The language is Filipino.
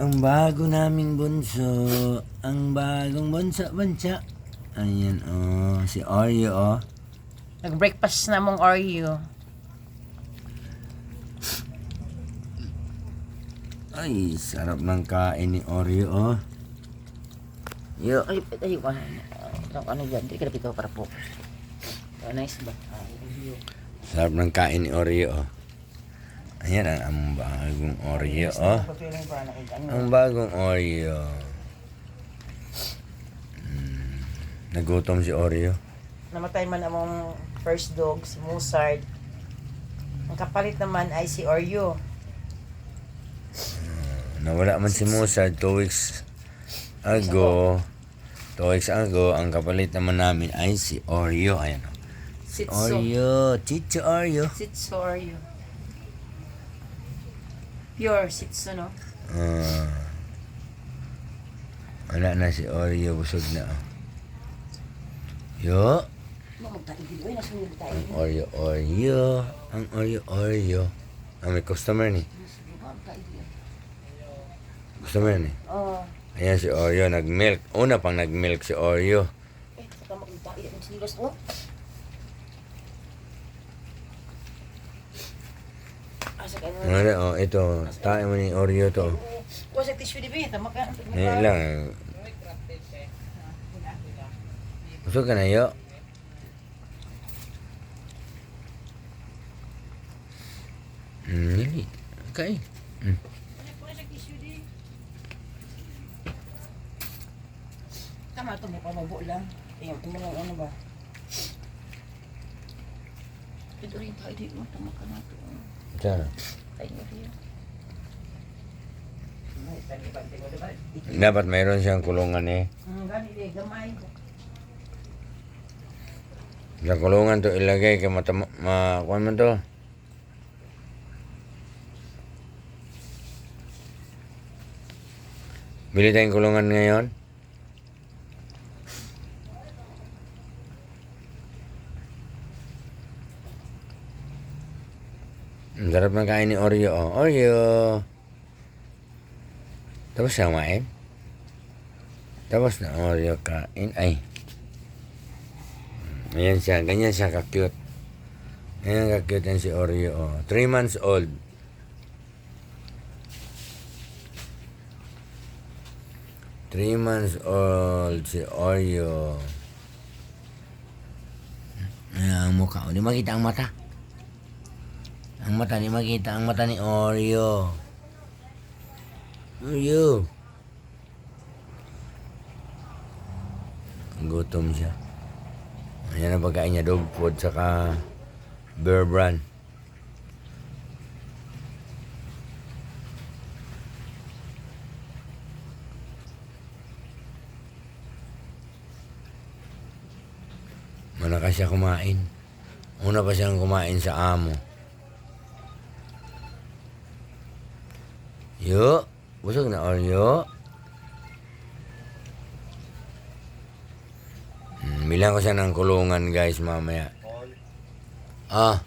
Ang bago naming bunso. Ang bagong bunso. Ayan, oh. Si Oreo, oh. Nag-breakfast na mong Oreo. Ay, sarap ng kain ni Oreo, oh. Yo. Ay, ano yan? Hindi ka na pito para focus. Nice ba? Sarap ng kain ni Oreo, oh. Ayan, ang bagong Oreo, oh. Ang bagong Oreo. Nagutom si Oreo. Namatay man among first dog, si Mozart. Ang kapalit naman ay si Oreo. Nawala man si Musa 2 weeks ago. 2 weeks ago, ang kapalit naman namin ay si Oreo. Ayan, oh. Sitso. Oreo. Chicho Oreo. Sitso Oreo. Pure Sitso, no? Wala na si Oreo. Busog na, oh. Yo. Ang Oreo. Ang Oreo. May customer ni. Customer ni. Oh. Ayan si Oreo. Nag-milk. Una pang nag-milk si Oreo. Saka magtayo ang silos, oh. Ano, oh, ito. Tayo mo ni Oreo to. Wasa tissue di ba? Tama ka. Ngayon lang. Busog ka na, yo. Nili. Okay. Tama ito, mukha mabuo lang. Tingnan mo lang ano ba? Ito rin tayo dito. Tama ka na ito. Saan? Tayo mo rin. Dapat mayroon siyang kulungan eh. Ganit eh, gamay. Sa kulungan to ilagay kay kuhan man to. Bili tayong kulungan ngayon. Ang sarap ng kain ni Oreo, oh. Oreo. Tapos siya kumain. Tapos na Oreo kain. Ay. Ayan siya. Ganyan siya ka-cute. Ayan ka-cute yan si Oreo, oh. 3 months old. Three months old si Oreo. Ayan ang mukha. Hindi makita ang mata. Ang mata, hindi makita ang mata ni Oreo. Oreo. Gutom siya. Ayan ang pagkain niya. Dog food saka Bear Brand. Malakas siya kumain. Una pa siyang kumain sa amo. Yo, busog na Oreo. Bilang ko siya ng kulungan guys mamaya. Ah.